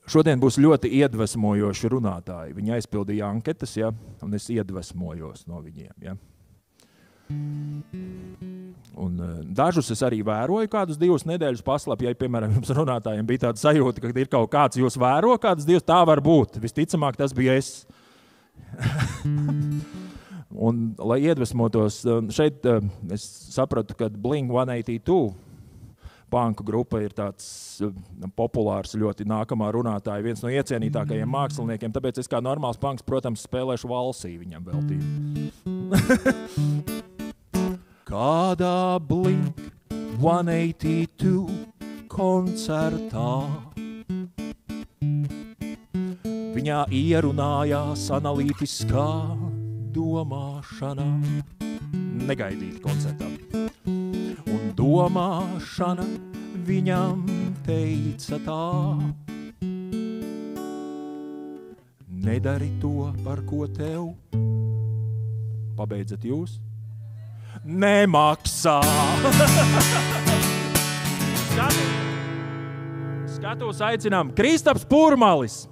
Šodien būs ļoti iedvesmojoši runātāji. Viņi aizpildīja anketas, ja, un es iedvesmojos no viņiem. Ja. Un dažus es arī vēroju, kādus 2 nedēļas paslapju, ja, piemēram, jums runātājiem bija tāda sajūta, ka ir kaut kāds jūs vēro, kādus 2, tā var būt. Visticamāk, tas bija es. Un, lai iedvesmotos, šeit es sapratu, ka Blink-182 panku grupa ir tāds populārs, ļoti nākamā runātāja, viens no iecienītākajiem māksliniekiem, tāpēc es kā normāls panks, protams, spēlēšu valsī viņam veltību. Kādā Blink-182 koncertā viņā ierunājās analītiskā domāšana. Negaidīti koncertā. Un domāšana viņam teica tā: nedari to, par ko tev, pabeidzat jūs, nemaksā. Skatos aicinām Kristaps Pūrmalis,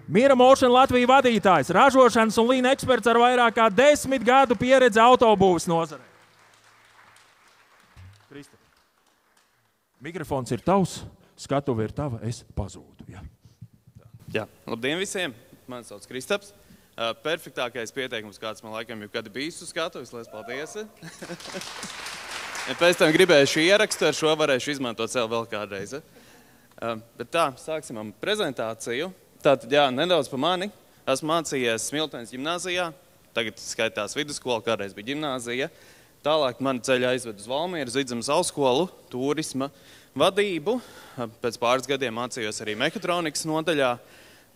Mira Motion Latvija vadītājs, ražošanas un līna eksperts ar vairāk kā 10 gadu pieredzi autobūves nozarē. Kristap, mikrofons ir tavs, skatuve ir tava, es pazūdu. Jā, labdien visiem! Mani sauc Kristaps. Perfektākais pieteikums, kāds man laikam jau kad bijis uz skatuves, liels paldies. Pēc tam gribējuši ierakstu, ar šo varēšu izmantot sev vēl kādreiz. Bet tā, sāksim ar prezentāciju. Tātad, jā, nedaudz par mani. Esmu mācījies Smiltenes ģimnāzijā, tagad skaitās vidusskola, kādreiz bija ģimnāzija. Tālāk mani ceļu aizved uz Valmieru, Vidzemes augstskolu, turisma vadību. Pēc pāris gadiem mācījos arī mekatronikas nodaļā,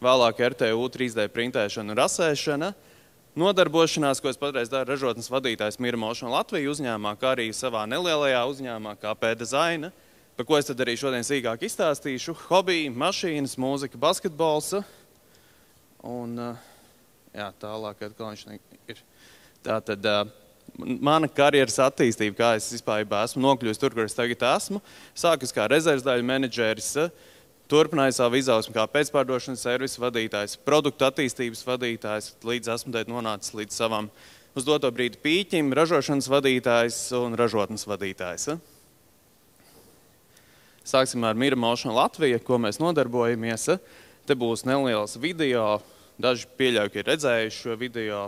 vēlāk RTU 3D printēšana un rasēšana. Nodarbošanās, ko es patreiz daru, ražotnes vadītājs Mira Motion Latvija uzņēmumā, kā arī savā nelielajā uzņēmumā, KP Designa. Par ko es tad arī šodien sīkāk izstāstīšu. Hobiji, mašīnas, mūzika, basketbols. Un, jā, tālāk atkal viņš ir. Tātad, mana karjeras attīstība, kā es vispār esmu nokļuvis tur, kur es tagad esmu, sākas kā rezervsdaļu menedžeris, turpināju savu izaugsmu kā pēcpārdošanas servisa vadītājs, produktu attīstības vadītājs, līdz esmu nonācis līdz savam uz doto brīdi pīķim, ražošanas vadītājs un ražotnes vadītājs. Sāksim ar Mira Motion Latvija, ko mēs nodarbojamies. Te būs neliels video, daži pieļauju, ka ir redzējuši šo video.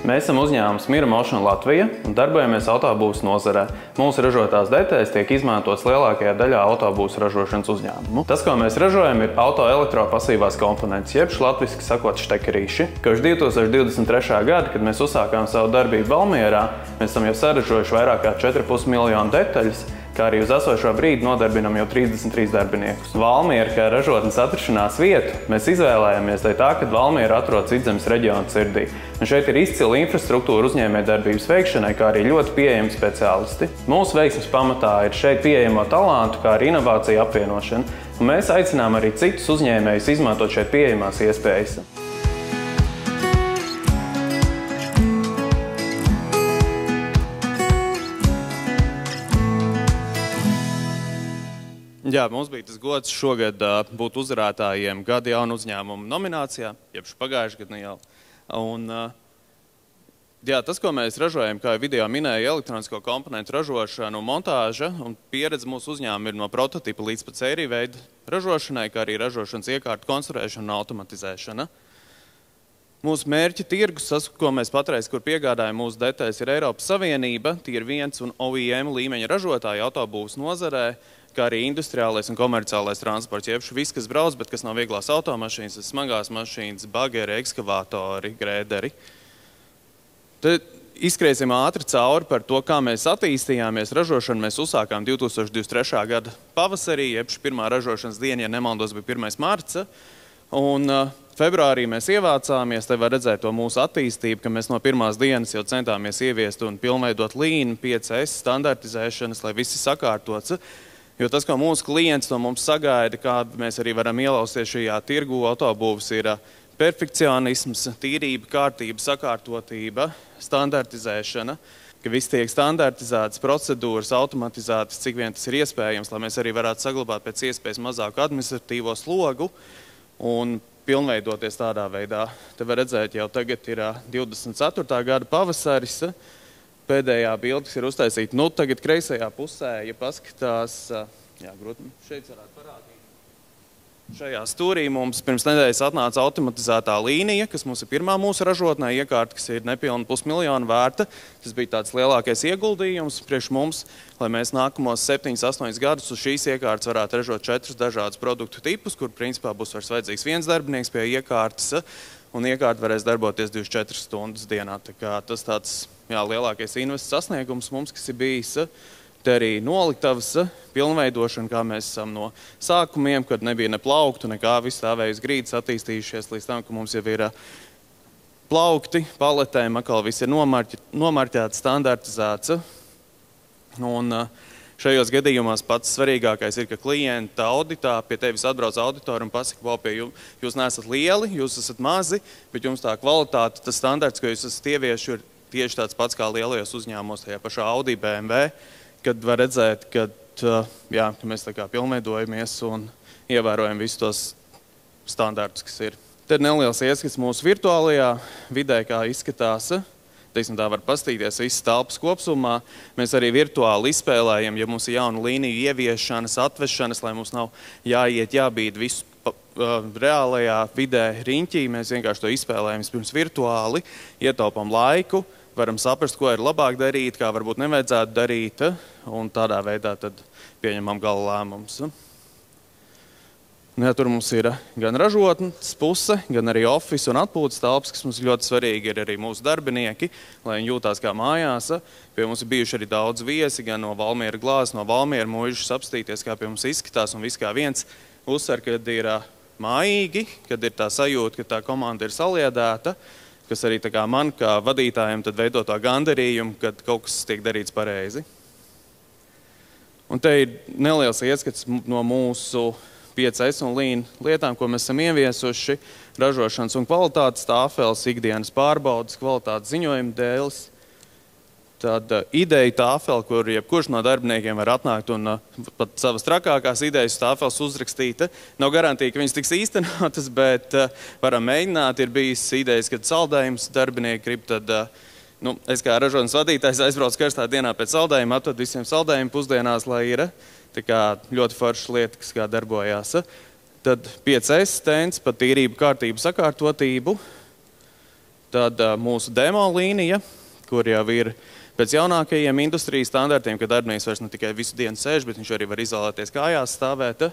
Mēs esam uzņēmums Mira Motion Latvija un darbojamies autobūves nozarē. Mūsu ražotās detaļas tiek izmantotas lielākajā daļā autobūves ražošanas uzņēmumu. Tas, ko mēs ražojam, ir autoelektropasīvās komponentes, jeb latviski sakot štekerīši. Kopš 2023. gada, kad mēs uzsākām savu darbību Valmierā, mēs esam jau saražojuši vairāk kā 4,5 miljonu detaļas, kā arī uz esošo brīdi nodarbinam jau 33 darbiniekus. Valmiera, kā ražotnes atrašanās vietu, mēs izvēlējāmies dēļ tā, ka Valmiera atrodas Vidzemes reģiona sirdī. Un šeit ir izcila infrastruktūra uzņēmējdarbības veikšanai, kā arī ļoti pieejami speciālisti. Mūsu veiksmes pamatā ir šeit pieejamo talantu, kā arī inovāciju apvienošana. Un mēs aicinām arī citus uzņēmējus izmantot šeit pieejamās iespējas. Jā, mums bija tas gods šogad būt uzvarētājiem gada jaunu uzņēmumu nominācijā, jeb pagājušajā gadā jau. Un, jā, tas, ko mēs ražojam, kā video minēja, elektronisko komponentu ražošana un montāža, un pieredze mūsu uzņēmuma ir no prototipa līdz pat sēriju veidu ražošanai, kā arī ražošanas iekārtu konstruēšana un automatizēšana. Mūsu mērķi tirgus, tas, ko mēs patreiz, kur piegādājam mūsu detaļas, ir Eiropas Savienība, Tier 1 un OEM līmeņa ražotāji autobūves nozarē, kā arī industriālais un komerciālais transports, jeb viss, kas brauc, bet kas nav vieglās automašīnas, smagās mašīnas, bageri, ekskavātori, grēderi. Tad izskriesim ātri cauri par to, kā mēs attīstījāmies. Ražošanu mēs uzsākām 2023. gada pavasarī, jeb pirmā ražošanas diena, ja nemaldos, bija 1. marts. Un februārī mēs ievācāmies, te var redzēt to mūsu attīstību, ka mēs no pirmās dienas jau centāmies ieviest un pilnveidot Lean, 5S standartizēšanas, lai visi sakārtots. Jo tas, ko mūsu klients no mums sagaida, kā mēs arī varam ielausties šajā tirgu autobūves, ir perfekcionisms, tīrība, kārtība, sakārtotība, standartizēšana, ka viss tiek standartizēts, procedūras automatizētas, cik vien tas ir iespējams, lai mēs arī varētu saglabāt pēc iespējas mazāku administratīvo slogu un pilnveidoties tādā veidā. Te var redzēt, jau tagad ir 24. gada pavasaris, pēdējā bilde, kas ir uztaisīta. Nu, tagad kreisajā pusē, ja paskatās, grūti, šeit varētu parādīt. Šajā stūrī mums pirms nedēļas atnāca automatizētā līnija, kas mums ir pirmā mūsu ražotnē iekārta, kas ir nepilni $500,000 vērta. Tas bija tāds lielākais ieguldījums priekš mums, lai mēs nākamos 7-8 gadus uz šīs iekārtas varētu ražot 4 dažādus produktu tipus, kur principā būs vairs vajadzīgs viens darbinieks pie iekārtas, un iekārta varēs darboties 24 stundas dienā. Tā kā tas tāds lielākais invests sasniegums mums, kas ir bijis. Te arī noliktavas pilnveidošana, kā mēs esam no sākumiem, kad nebija ne plauktu, nekā viss stāvēja uz grīdas attīstījušies līdz tam, ka mums jau ir plaukti, paletēm, atkal viss ir nomarķēts, standartizēts. Un šajos gadījumos pats svarīgākais ir, ka klienta auditā pie tevis atbrauc auditori un pasaka, jūs neesat lieli, jūs esat mazi, bet jums tā kvalitāte, tas standarts, ko jūs esat ievieši, ir tieši tāds pats kā lielajos uzņēmumos, tajā pašā Audi, BMW, kad var redzēt, ka mēs tā kā pilnveidojamies un ievērojam visus tos standartus, kas ir. Tad neliels ieskats mūsu virtuālajā vidē, kā izskatās. Teiksim, tā var pastīties visas telpas kopsumā. Mēs arī virtuāli izspēlējam, ja mums ir jauna līnija ieviešanas, atvešanas, lai mums nav jābīd visu reālajā vidē riņķī. Mēs vienkārši to izspēlējam pirms virtuāli, ietaupām laiku, varam saprast, ko ir labāk darīt, kā varbūt nevajadzētu darīt, un tādā veidā tad pieņemam gala lēmumus. Tur mums ir gan ražotnes puse, gan arī office un atpūtas telpas, kas mums ļoti svarīgi ir arī mūsu darbinieki, lai viņi jūtās kā mājās. Pie mums ir bijuši arī daudz viesi, gan no Valmiera glāzes, no Valmiera mūžas apstīties, kā pie mums izskatās, un viss kā viens uzsver, kad ir mājīgi, kad ir tā sajūta, ka tā komanda ir saliedēta, kas arī tā kā man, kā vadītājiem, tad veido tā gandarījumu, kad kaut kas tiek darīts pareizi. Un te ir neliels ieskats no mūsu 5S un Lean lietām, ko mēs esam ieviesuši, ražošanas un kvalitātes tāfeles, ikdienas pārbaudas, kvalitātes ziņojuma dēles. Tad ideja tāfeli, kur jebkurš no darbiniekiem var atnākt un pat savas trakākās idejas tāfeles uzrakstīt. Nav garantija, ka viņas tiks īstenotas, bet varam mēģināt. Ir bijis idejas, kad saldējums darbinieki grib, tad es kā ražotnes vadītājs aizbraucu karstā dienā pēc saldējuma, atved visiem saldējumu pusdienās, lai ir. Tā kā ļoti foršas lietas, kas kā darbojās. Tad 5S stends par tīrību, kārtību, sakārtotību. Tad mūsu demo līnija, kur jau ir pēc jaunākajiem industrijas standartiem, ka darbinieks vairs ne tikai visu dienu sēž, bet viņš arī var izolēties kājās stāvēt.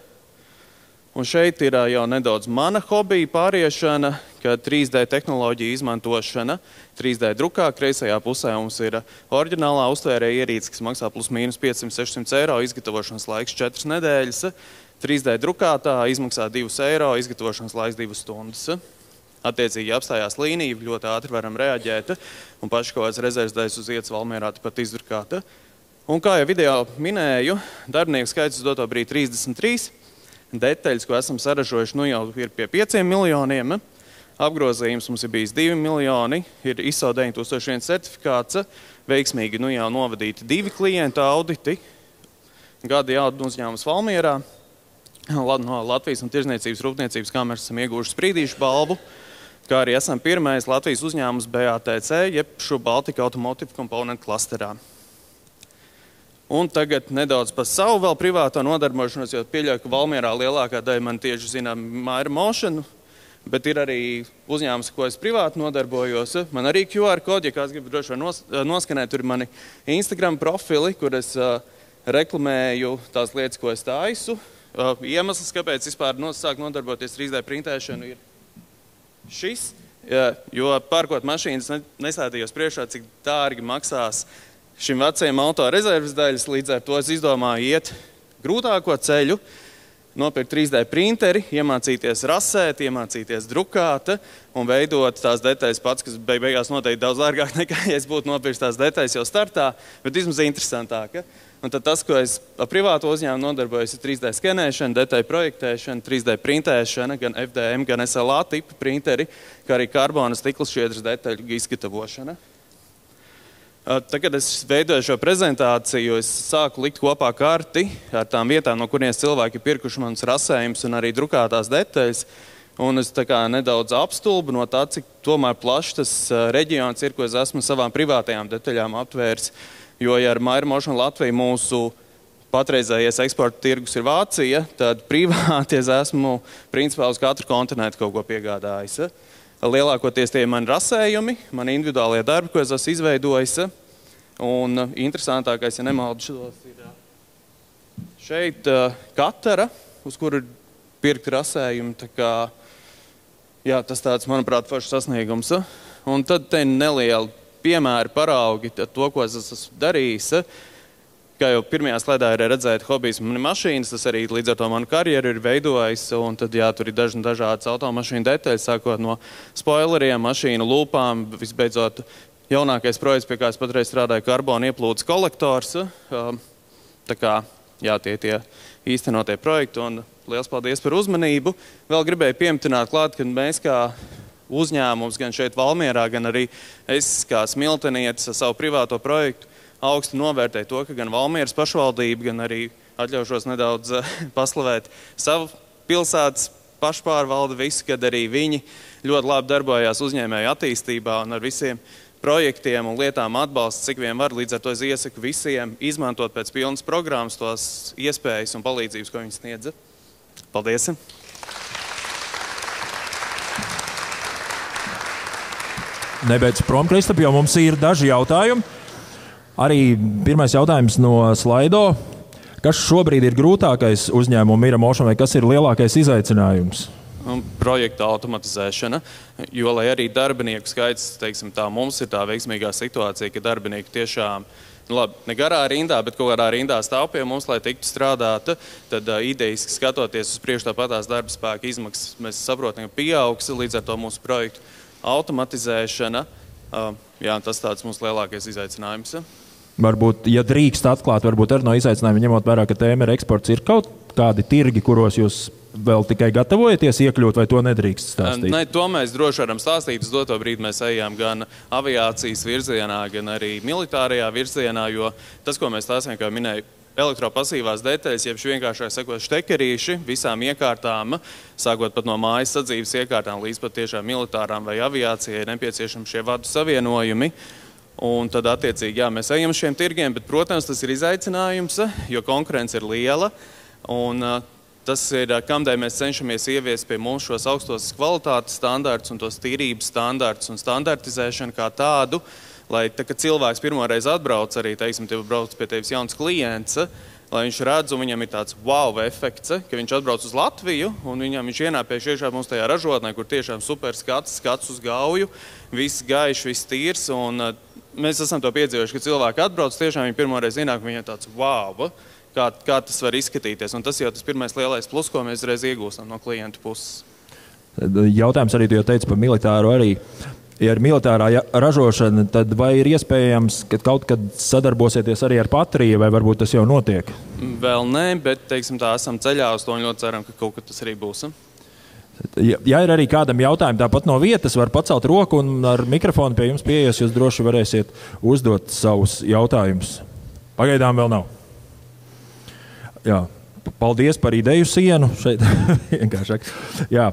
Un šeit ir jau nedaudz mana hobija pāriešana, ka 3D tehnoloģija izmantošana. 3D drukā kreisajā pusē mums ir oriģinālā uztvērēja ierīce, kas maksā plus mīnus 500-600 eiro, izgatavošanas laiks 4 nedēļas. 3D drukā tā izmaksā 2 eiro, izgatavošanas laiks 2 stundas. Attiecīgi apstājās līnija, ļoti ātri varam reaģēt, un paši kaut kāds rezerves daļas uz vietas Valmierā pat izdrukāt. Un kā jau video minēju, darbinieku skaits uz doto brīdi 33. Detaļas, ko esam saražojuši, jau ir pie 5 miljoniem. Apgrozījums mums ir bijis 2 miljoni, ir ISO 9001 certifikāts, veiksmīgi jau novadīti 2 klientu auditi. Gada jaudu uzņēmums Valmierā, no Latvijas un Tirzniecības rūpniecības kameras esam ieguvuši Sprīdīšu balvu, kā arī esam pirmais Latvijas uzņēmums BATC, jeb šo Baltika Automotive Component klasterā. Un tagad nedaudz par savu vēl privāto nodarbošanos, jo pieļauju, ka Valmierā lielākā daļa man tieši zināma ir motion, bet ir arī uzņēmums, ko es privāti nodarbojos. Man arī QR kodi, ja kāds grib droši vien noskanēt, tur ir mani Instagram profili, kur es reklamēju tās lietas, ko es taisu. Iemesls, kāpēc vispār sāk nodarboties 3D printēšanu, ir šis, jo pērkot mašīnas nesētījos priekšā, cik dārgi maksās šim vecajam auto rezerves daļas, līdz ar to es izdomāju iet grūtāko ceļu, nopirkt 3D printeri, iemācīties rasēt, iemācīties drukāt un veidot tās detaļas pats, kas beigās noteikti daudz dārgāk nekā, ja es būtu nopirkt tās detaļas jau startā, bet vismaz interesantāk. Un tad tas, ko es ar privātu uzņēmumu nodarbojos, ir 3D skenēšana, detaļu projektēšana, 3D printēšana, gan FDM, gan SLA tipa printeri, kā arī karbona stikla šķiedras detaļu izgatavošana. Tad, kad es veidoju šo prezentāciju, es sāku likt kopā karti ar tām vietām, no kurienes cilvēki pirkuši manas rasējumus un arī drukātās detaļas. Un es tā kā nedaudz apstulbu no tā, cik tomēr plašs tas reģions ir, ko es esmu savām privātajām detaļām aptvērs. Jo, ja ar Maira Motion Latviju mūsu patreizējais eksporta tirgus ir Vācija, tad privāti es esmu principā uz katru kontinentu kaut ko piegādājis. Lielākoties tie ir mani rasējumi, mani individuālie darbi, ko es esmu izveidojis. Un interesantākais, ja nemaldu, ir šeit katara, uz kuru ir pirkt rasējumi. Tā kā, jā, tas tāds, manuprāt, foršs sasniegums. Un tad te nelieli piemēri paraugi to, ko es esmu darījis. Kā jau pirmajā slaidā ir redzēt hobijs mani mašīnas, tas arī līdz ar to manu karjeru ir veidojis, un tad, jā, tur ir dažādas automašīnu detaļas, sākot no spoileriem, mašīnu lūpām, visbeidzot jaunākais projekts, pie kā es patreiz strādāju, karbona ieplūdes kolektors. Tā kā, jā, tie īstenotie projekti, un liels paldies par uzmanību. Vēl gribēju pieminēt klāt, ka mēs kā uzņēmums gan šeit Valmierā, gan arī es kā smiltenietis ar savu privāto projektu augstu novērtēju to, ka gan Valmieras pašvaldība, gan arī atļaušos nedaudz paslavēt savu pilsētas pašpārvaldi visu, kad arī viņi ļoti labi darbojās uzņēmēju attīstībā un ar visiem projektiem un lietām atbalsts, cik vien var. Līdz ar to es iesaku visiem izmantot pēc pilnas programmas tos iespējas un palīdzības, ko viņi sniedza. Paldies! Nebeidz prom, Kristap, jo mums ir daži jautājumi. Arī pirmais jautājums no slaido. Kas šobrīd ir grūtākais uzņēmuma Maira Motion vai kas ir lielākais izaicinājums? Projekta automatizēšana, jo, lai arī darbinieku skaits, teiksim tā, mums ir tā veiksmīgā situācija, ka darbinieki tiešām, labi, ne garā rindā, bet kaut kādā rindā stāv pie mums, lai tiktu strādāta, tad idejiski skatoties uz priekšu tāpatās darba spēka izmaksas, mēs saprotam, ka pieaugs līdz ar to mūsu projektu automatizēšana. Jā, tas tāds mūsu lielākais izaicinājums. Varbūt, ja drīkst atklāt, varbūt arī no izaicinājuma, ņemot vērā, ka tēma ir eksports, ir kaut kādi tirgi, kuros jūs vēl tikai gatavojaties iekļūt, vai to nedrīkst stāstīt? Ne, to mēs droši varam stāstīt. Uz doto brīdi mēs ejam gan aviācijas virzienā, gan arī militārajā virzienā, jo tas, ko mēs stāstījām, kā minēju, elektropasīvās detaļas, jeb vienkāršāk sakot štekerīši visām iekārtām, sākot pat no mājas sadzīves iekārtām līdz pat tiešām militārām vai aviācijai, ir nepieciešami šie vadu savienojumi. Un tad, attiecīgi, jā, mēs ejam uz šiem tirgiem, bet, protams, tas ir izaicinājums, jo konkurence ir liela. Un tas ir, kamdēļ mēs cenšamies ieviest pie mums šos augstos kvalitātes standartus un tos tīrības standartus un standartizēšanu kā tādu, lai, kad cilvēks pirmoreiz atbrauc, arī, teiksim, tev brauc pie tevis jauns klients, lai viņš redz, un viņam ir tāds wow efekts, ka viņš atbrauc uz Latviju, un viņš ienāpēš iekšā mums tajā ražotnē, kur tiešām super skats uz gauju, viss gaišs, viss tīrs, un mēs esam to piedzīvojuši, ka cilvēki atbrauc, tiešām viņi pirmoreiz ienāk, viņiem tāds wow, kā tas var izskatīties, un tas jau tas pirmais lielais plus, ko mēs reiz iegūstam no klientu puses. Jautājums arī, tu jau teici par militāru arī. Ja ir militārā ražošana, tad vai ir iespējams, ka kaut kad sadarbosieties arī ar Patriju, vai varbūt tas jau notiek? Vēl nē, bet, teiksim tā, esam ceļā uz to un ļoti ceram, ka kaut kad tas arī būs. Ja ir arī kādam jautājumam tāpat no vietas, var pacelt roku un ar mikrofonu pie jums pieies, jūs droši varēsiet uzdot savus jautājumus. Pagaidām vēl nav. Jā, paldies par ideju sienu šeit. Vienkāršāk. Jā.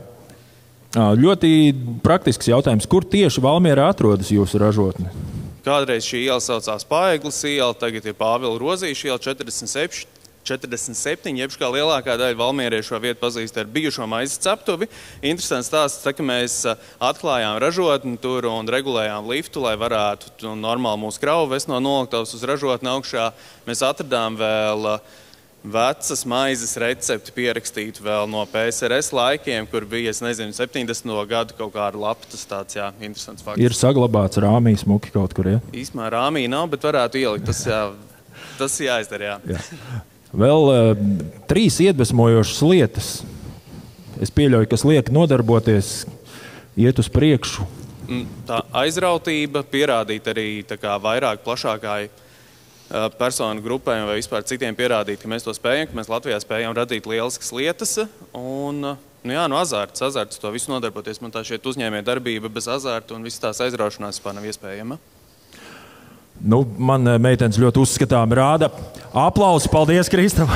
Ļoti praktisks jautājums. Kur tieši Valmierā atrodas jūsu ražotne? Kādreiz šī iela saucās Paegles iela, tagad ir Pāvila Rozīša iela 47, jeb kā lielākā daļa valmieriešu šo vietu pazīst ar bijušo maizes ceptuvi. Interesants stāsts, ka mēs atklājām ražotni tur un regulējām liftu, lai varētu normāli mūsu kravu vest no noliktavas uz ražotni augšā. Mēs atradām vēl vecas maizes recepti pierakstītu vēl no PSRS laikiem, kur bija, es nezinu, 70. gadu kaut kāda lapa, tas tāds, jā, interesants fakts. Ir saglabāts rāmī smuki kaut kur, ja? Īsmā rāmī nav, bet varētu ielikt, tas jāizdara, jā. Vēl 3 iedvesmojošas lietas. Es pieļauju, kas liek nodarboties, iet uz priekšu. Tā aizrautība, pierādīt arī tā kā vairāk plašākai personu grupēm vai vispār citiem pierādīt, ka mēs to spējam, ka mēs Latvijā spējam radīt lieliskas lietas. Un, azarts to visu nodarboties. Man tā šeit uzņēmē darbība bez azarta un viss tās aizraušanās vispār nav iespējama. Nu, man meitenes ļoti uzskatām rāda. Aplausi, paldies, Kristam!